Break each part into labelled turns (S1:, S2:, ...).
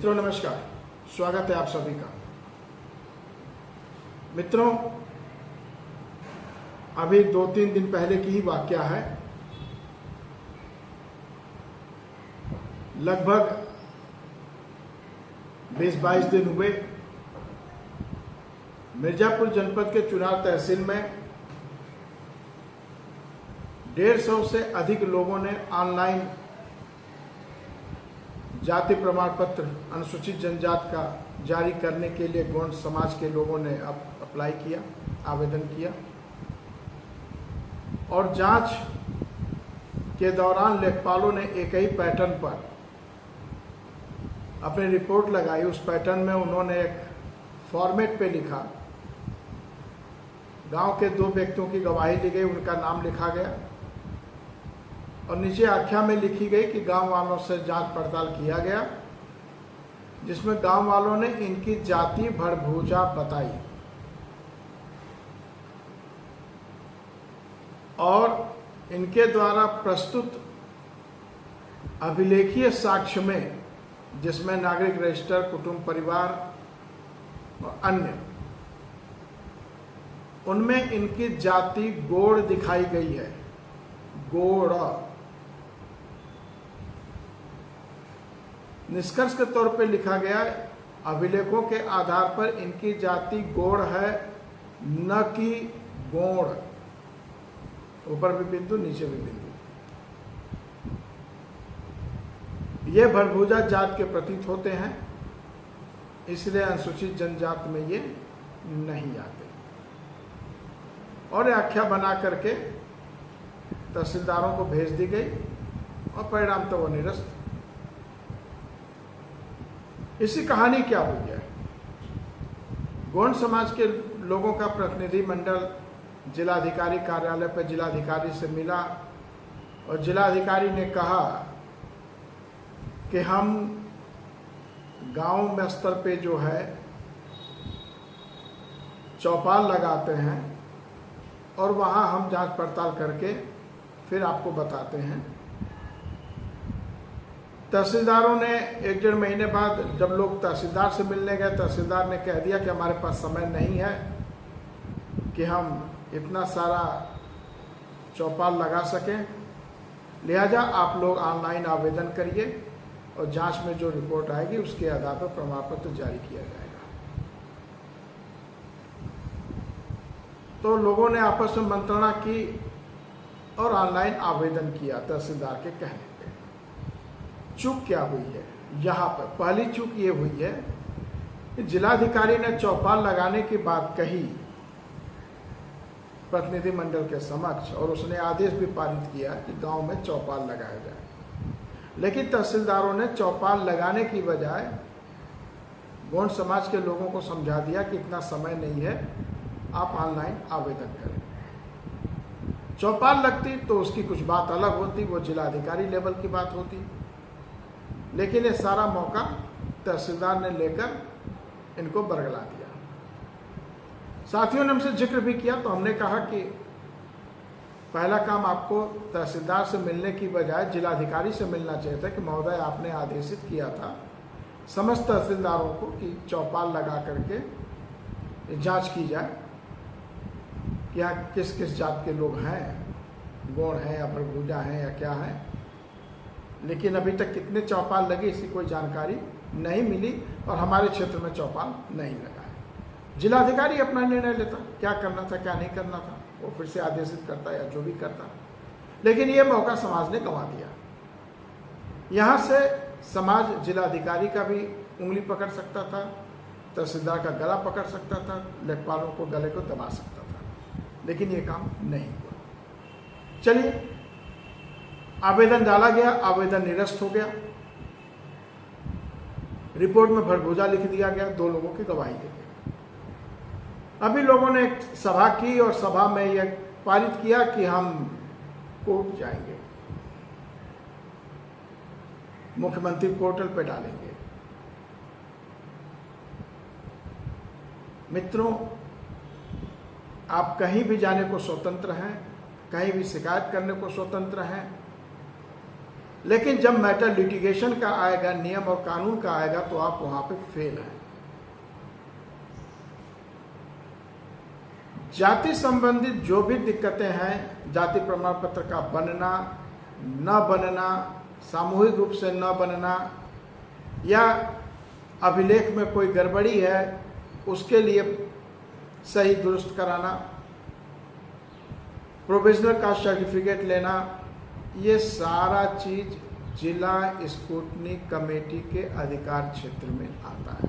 S1: मित्रों नमस्कार, स्वागत है आप सभी का। मित्रों, अभी 2-3 दिन पहले की ही वाकया है। लगभग 20-22 दिन हुए। मिर्जापुर जनपद के चुनार तहसील में 150 से अधिक लोगों ने ऑनलाइन जाति प्रमाण पत्र अनुसूचित जनजाति का जारी करने के लिए गौंड समाज के लोगों ने अप्लाई किया, आवेदन किया। और जांच के दौरान लेखपालों ने एक ही पैटर्न पर अपनी रिपोर्ट लगाई। उस पैटर्न में उन्होंने एक फॉर्मेट पे लिखा, गांव के 2 व्यक्तियों की गवाही ली गई, उनका नाम लिखा गया और नीचे आख्या में लिखी गई कि गांव वालों से जांच पड़ताल किया गया, जिसमें गांव वालों ने इनकी जाति भरभूजा बताई और इनके द्वारा प्रस्तुत अभिलेखीय साक्ष्य में, जिसमें नागरिक रजिस्टर, कुटुंब परिवार और अन्य, उनमें इनकी जाति गोड़ दिखाई गई है। गोड़ निष्कर्ष के तौर पे लिखा गया, अभिलेखों के आधार पर इनकी जाति गोड़ है, न कि गोड़। ऊपर भी बिंदु, नीचे भी बिंदु। ये भरभूजा जात के प्रतीत होते हैं, इसलिए अनुसूचित जनजाति में ये नहीं आते। और आख्या बना करके तहसीलदारों को भेज दी गई और परिणाम तो वो निरस्त। इसकी कहानी क्या हुई है? गौंड समाज के लोगों का प्रतिनिधि मंडल जिलाधिकारी कार्यालय पर जिलाधिकारी से मिला और जिलाधिकारी ने कहा कि हम गांव में स्तर पे जो है चौपाल लगाते हैं और वहां हम जांच पड़ताल करके फिर आपको बताते हैं। तहसीलदारों ने 1-1.5 महीने बाद जब लोग तहसीलदार से मिलने गए, तहसीलदार ने कह दिया कि हमारे पास समय नहीं है कि हम इतना सारा चौपाल लगा सकें, लिहाजा आप लोग ऑनलाइन आवेदन करिए और जांच में जो रिपोर्ट आएगी उसके आधार पर प्रमाण पत्र जारी किया जाएगा। तो लोगों ने आपस में मंत्रणा की और ऑनलाइन आवेदन किया तहसीलदार के कहने पे। चूक क्या हुई है यहाँ पर? पहली चूक ये हुई है कि जिलाधिकारी ने चौपाल लगाने की बात कही प्रतिनिधि मंडल के समक्ष और उसने आदेश भी पारित किया कि गांव में चौपाल लगाया जाए, लेकिन तहसीलदारों ने चौपाल लगाने की बजाय गौंड समाज के लोगों को समझा दिया कि इतना समय नहीं है, आप ऑनलाइन आवेदन करें। चौपाल लगती तो उसकी कुछ बात अलग होती, वो जिलाधिकारी लेवल की बात होती, लेकिन ये सारा मौका तहसीलदार ने लेकर इनको बरगला दिया। साथियों ने हमसे जिक्र भी किया तो हमने कहा कि पहला काम आपको तहसीलदार से मिलने की बजाय जिलाधिकारी से मिलना चाहिए था कि महोदय आपने आदेशित किया था समस्त तहसीलदारों को कि चौपाल लगा करके जांच की जाए कि यहाँ किस किस जात के लोग हैं, गौड़ हैं या भरभूजा हैं या क्या हैं। लेकिन अभी तक कितने चौपाल लगे इसकी कोई जानकारी नहीं मिली और हमारे क्षेत्र में चौपाल नहीं लगा है। जिलाधिकारी अपना निर्णय लेता, क्या करना था क्या नहीं करना था, वो फिर से आदेशित करता या जो भी करता, लेकिन ये मौका समाज ने गंवा दिया। यहाँ से समाज जिलाधिकारी का भी उंगली पकड़ सकता था, तहसीलदार का गला पकड़ सकता था, लेखपालों को गले को दबा सकता था, लेकिन ये काम नहीं हुआ। चलिए, आवेदन डाला गया, आवेदन निरस्त हो गया, रिपोर्ट में भरभूजा लिख दिया गया, 2 लोगों की गवाही दी गई। अभी लोगों ने एक सभा की और सभा में यह पारित किया कि हम कोर्ट जाएंगे, मुख्यमंत्री पोर्टल पे डालेंगे। मित्रों, आप कहीं भी जाने को स्वतंत्र हैं, कहीं भी शिकायत करने को स्वतंत्र हैं, लेकिन जब मैटर लिटिगेशन का आएगा, नियम और कानून का आएगा, तो आप वहां पे फेल हैं। जाति संबंधित जो भी दिक्कतें हैं, जाति प्रमाण पत्र का बनना, न बनना, सामूहिक रूप से न बनना, या अभिलेख में कोई गड़बड़ी है उसके लिए सही दुरुस्त कराना, प्रोविजनल कास्ट सर्टिफिकेट लेना, ये सारा चीज जिला स्क्रूटनी कमेटी के अधिकार क्षेत्र में आता है।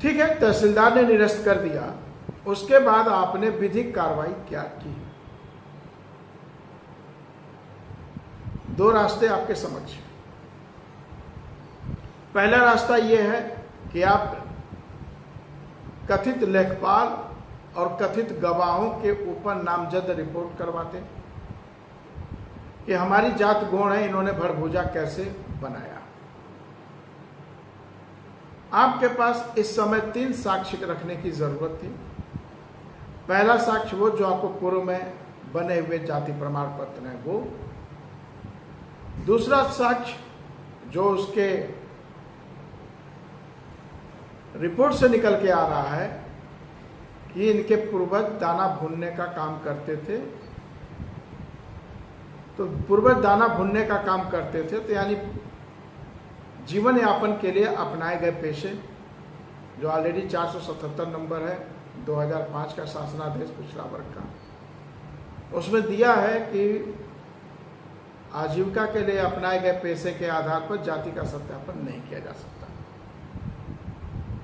S1: ठीक है, तहसीलदार ने निरस्त कर दिया, उसके बाद आपने विधिक कार्रवाई क्या की? दो रास्ते आपके समक्ष। पहला रास्ता यह है कि आप कथित लेखपाल और कथित गवाहों के ऊपर नामजद रिपोर्ट करवाते कि हमारी जात गौण है, इन्होंने भड़भूजा कैसे बनाया। आपके पास इस समय 3 साक्ष्य रखने की जरूरत थी। पहला साक्ष्य वो जो आपको पूर्व में बने हुए जाति प्रमाण पत्र हैं वो। दूसरा साक्ष्य जो उसके रिपोर्ट से निकल के आ रहा है कि इनके पूर्वज दाना भूनने का काम करते थे। तो पूर्वज दाना भूनने का काम करते थे तो यानी जीवन यापन के लिए अपनाए गए पेशे, जो ऑलरेडी 477 नंबर है 2005 का शासनादेश पिछड़ा वर्ग का, उसमें दिया है कि आजीविका के लिए अपनाए गए पेशे के आधार पर जाति का सत्यापन नहीं किया जा सकता।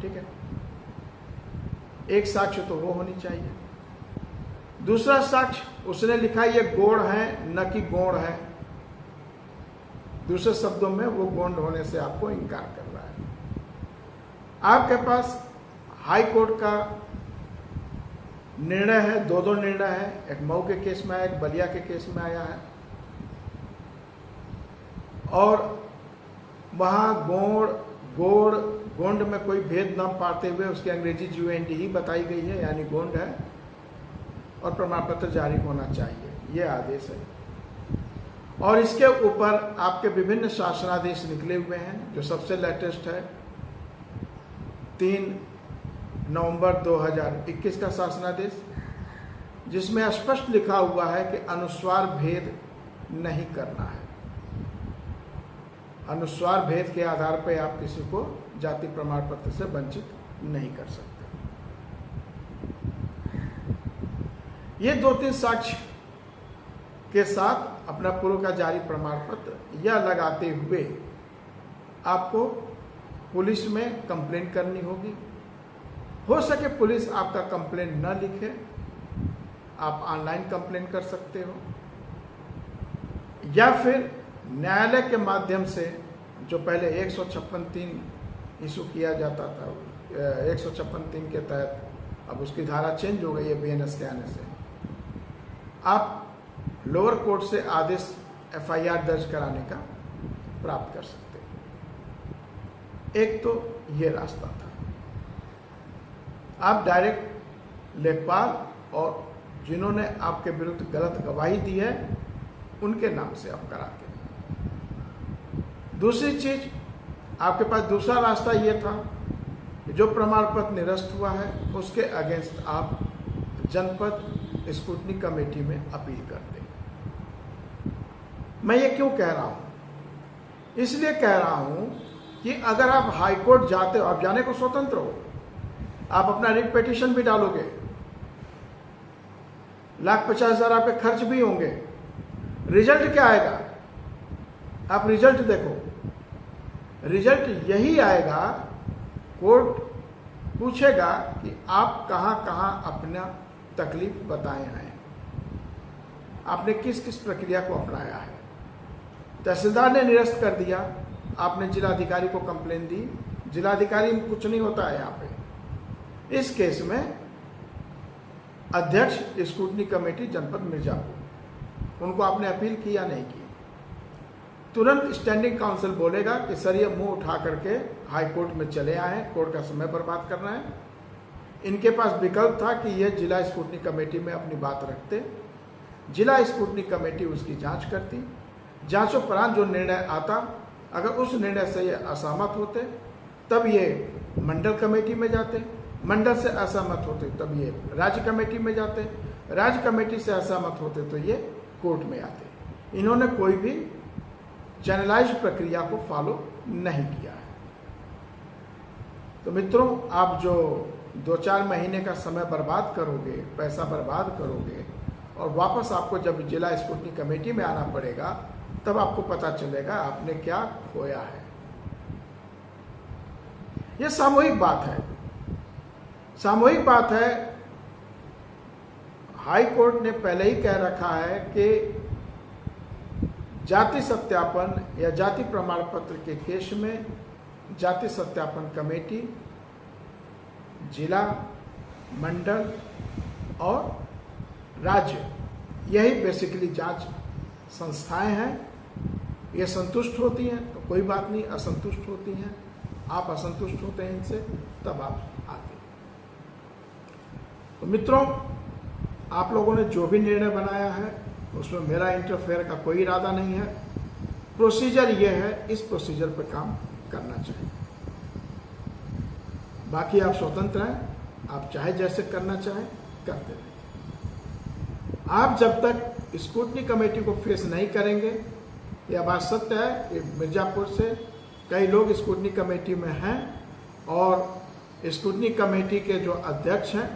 S1: ठीक है, एक साक्ष्य तो वो होनी चाहिए। दूसरा साक्ष्य उसने लिखा ये गोड़ है न कि गोड़ है। दूसरे शब्दों में वो गोंड होने से आपको इनकार कर रहा है। आपके पास हाई कोर्ट का निर्णय है, दो निर्णय है, एक मऊ के केस में आया, एक बलिया के केस में आया है, और वहां गोड़ गोड़ गोंड में कोई भेद न पाते हुए उसकी अंग्रेजी GOND ही बताई गई है, यानी गोंड है और प्रमाण पत्र जारी होना चाहिए, ये आदेश है। और इसके ऊपर आपके विभिन्न शासनादेश निकले हुए हैं, जो सबसे लेटेस्ट है 3 नवंबर 2021 का शासनादेश, जिसमें स्पष्ट लिखा हुआ है कि अनुस्वार भेद नहीं करना है। अनुस्वार भेद के आधार पर आप किसी को जाति प्रमाण पत्र से वंचित नहीं कर सकते। ये 2-3 साक्ष्य के साथ अपना पूर्व का जारी प्रमाण पत्र या लगाते हुए आपको पुलिस में कंप्लेंट करनी होगी। हो सके पुलिस आपका कंप्लेंट न लिखे, आप ऑनलाइन कंप्लेंट कर सकते हो, या फिर न्यायालय के माध्यम से, जो पहले 156(3) इशू किया जाता था, 156(3) के तहत अब उसकी धारा चेंज हो गई है BNS के आने से, आप लोअर कोर्ट से आदेश FIR दर्ज कराने का प्राप्त कर सकते हैं। एक तो ये रास्ता था, आप डायरेक्ट लेखपाल और जिन्होंने आपके विरुद्ध गलत गवाही दी है उनके नाम से आप कराते। दूसरी चीज, आपके पास दूसरा रास्ता ये था कि जो प्रमाण पत्र निरस्त हुआ है उसके अगेंस्ट आप जनपद स्क्रूटनी कमेटी में अपील करते। मैं ये क्यों कह रहा हूं? इसलिए कह रहा हूं कि अगर आप हाई कोर्ट जाते हो, आप जाने को स्वतंत्र हो, आप अपना रिट पिटीशन भी डालोगे, 1,50,000 आपके खर्च भी होंगे, रिजल्ट क्या आएगा? आप रिजल्ट देखो, रिजल्ट यही आएगा, कोर्ट पूछेगा कि आप कहां कहां अपना तकलीफ बताए हैं, आपने किस किस प्रक्रिया को अपनाया है। तहसीलदार ने निरस्त कर दिया, आपने जिलाधिकारी को कंप्लेन दी, जिलाधिकारी में कुछ नहीं होता है यहाँ पे। इस केस में अध्यक्ष स्क्रूटनी कमेटी जनपद मिर्जापुर, उनको आपने अपील की या नहीं की, तुरंत स्टैंडिंग काउंसिल बोलेगा कि सर ये मुंह उठा करके हाई कोर्ट में चले आए, कोर्ट का समय बर्बाद करना है। इनके पास विकल्प था कि ये जिला स्क्रूटनी कमेटी में अपनी बात रखते, जिला स्क्रूटनी कमेटी उसकी जांच करती। जांचोपरांत जो निर्णय आता, अगर उस निर्णय से ये असहमत होते तब ये मंडल कमेटी में जाते, मंडल से असहमत होते तब ये राज्य कमेटी में जाते, राज्य कमेटी से असहमत होते तो ये कोर्ट में आते। इन्होंने कोई भी चैनलाइज प्रक्रिया को फॉलो नहीं किया है। तो मित्रों, आप जो 2-4 महीने का समय बर्बाद करोगे, पैसा बर्बाद करोगे, और वापस आपको जब जिला स्क्रूटनी कमेटी में आना पड़ेगा तब आपको पता चलेगा आपने क्या खोया है। यह सामूहिक बात है, सामूहिक बात है। हाई कोर्ट ने पहले ही कह रखा है कि जाति सत्यापन या जाति प्रमाण पत्र के केस में जाति सत्यापन कमेटी जिला, मंडल और राज्य, यही बेसिकली जांच संस्थाएं हैं। ये संतुष्ट होती हैं तो कोई बात नहीं, असंतुष्ट होती हैं, आप असंतुष्ट होते हैं इनसे, तब आप आते हैं। तो मित्रों, आप लोगों ने जो भी निर्णय बनाया है उसमें मेरा इंटरफेयर का कोई इरादा नहीं है। प्रोसीजर ये है, इस प्रोसीजर पर काम करना चाहिए। बाकी आप स्वतंत्र हैं, आप चाहे जैसे करना चाहें करते रहें। आप जब तक स्क्रूटनी कमेटी को फेस नहीं करेंगे, यह बात सत्य है कि मिर्जापुर से कई लोग स्क्रूटनी कमेटी में हैं, और स्क्रूटनी कमेटी के जो अध्यक्ष हैं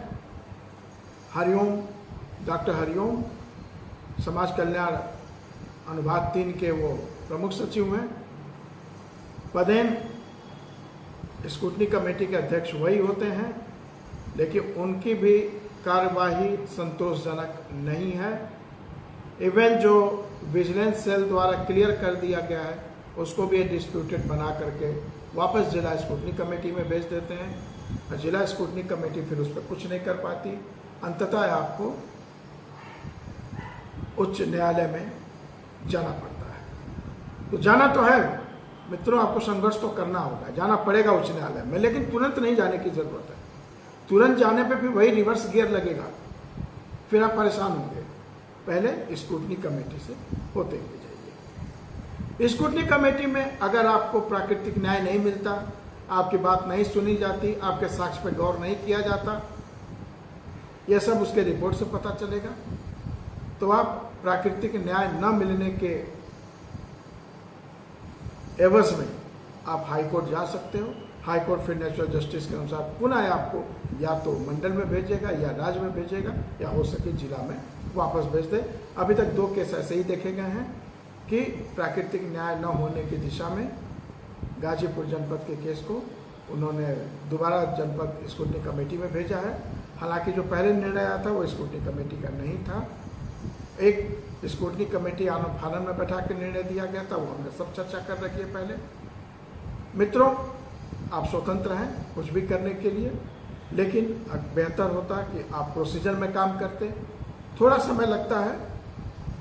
S1: हरिओम, डॉक्टर हरिओम, समाज कल्याण अनुभाग 3 के वो प्रमुख सचिव हैं। पदेन स्क्रूटनी कमेटी के अध्यक्ष वही होते हैं, लेकिन उनकी भी कार्यवाही संतोषजनक नहीं है। इवन जो विजिलेंस सेल द्वारा क्लियर कर दिया गया है उसको भी डिस्प्यूटेड बना करके वापस जिला स्क्रूटनी कमेटी में भेज देते हैं, और जिला स्क्रूटनी कमेटी फिर उस पर कुछ नहीं कर पाती। अंततः आपको उच्च न्यायालय में जाना पड़ता है। तो जाना तो है मित्रों, आपको संघर्ष तो करना होगा, जाना पड़ेगा उच्च न्यायालय में, लेकिन तुरंत नहीं जाने की जरूरत है। तुरंत जाने पे फिर वही रिवर्स गियर लगेगा, फिर आप परेशान होंगे। पहले स्क्रूटनी कमेटी से होते हुए जाइए। स्क्रूटनी कमेटी में अगर आपको प्राकृतिक न्याय नहीं मिलता, आपकी बात नहीं सुनी जाती, आपके साक्ष्य पर गौर नहीं किया जाता, यह सब उसके रिपोर्ट से पता चलेगा, तो आप प्राकृतिक न्याय न मिलने के एवज में आप हाई कोर्ट जा सकते हो। हाई कोर्ट फिर नेचुरल जस्टिस के अनुसार पुनः आपको या तो मंडल में भेजेगा या राज्य में भेजेगा, या हो सके जिला में वापस भेज दे। अभी तक 2 केस ऐसे ही देखे गए हैं कि प्राकृतिक न्याय न होने की दिशा में गाजीपुर जनपद के केस को उन्होंने दोबारा जनपद स्क्रूटनी कमेटी में भेजा है। हालांकि जो पहले निर्णय आया था वो स्क्रूटनी कमेटी का नहीं था, एक स्क्रूटनी कमेटी आनंद फानन में बैठा के निर्णय दिया गया था, वो हमने सब चर्चा कर रखी है पहले। मित्रों, आप स्वतंत्र हैं कुछ भी करने के लिए, लेकिन बेहतर होता कि आप प्रोसीजर में काम करते। थोड़ा समय लगता है,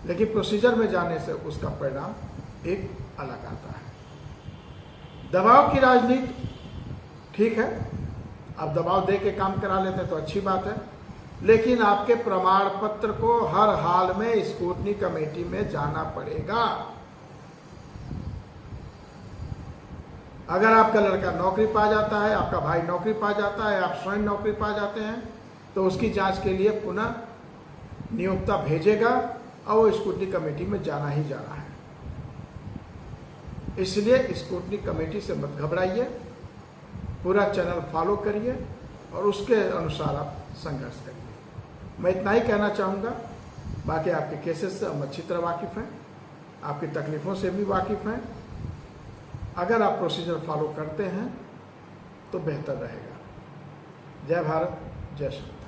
S1: लेकिन प्रोसीजर में जाने से उसका परिणाम एक अलग आता है। दबाव की राजनीति ठीक है, आप दबाव दे के काम करा लेते हैं तो अच्छी बात है, लेकिन आपके प्रमाण पत्र को हर हाल में स्क्रूटनी कमेटी में जाना पड़ेगा। अगर आपका लड़का नौकरी पा जाता है, आपका भाई नौकरी पा जाता है, आप स्वयं नौकरी पा जाते हैं, तो उसकी जांच के लिए पुनः नियोक्ता भेजेगा और वो स्क्रूटनी कमेटी में जाना ही जाना है। इसलिए स्क्रूटनी कमेटी से मत घबराइए, पूरा चैनल फॉलो करिए और उसके अनुसार आप संघर्ष करिए। मैं इतना ही कहना चाहूँगा। बाकी आपके केसेस से हम अच्छी तरह वाकिफ़ हैं, आपकी तकलीफ़ों से भी वाकिफ़ हैं। अगर आप प्रोसीजर फॉलो करते हैं तो बेहतर रहेगा। जय भारत, जय श्री राम।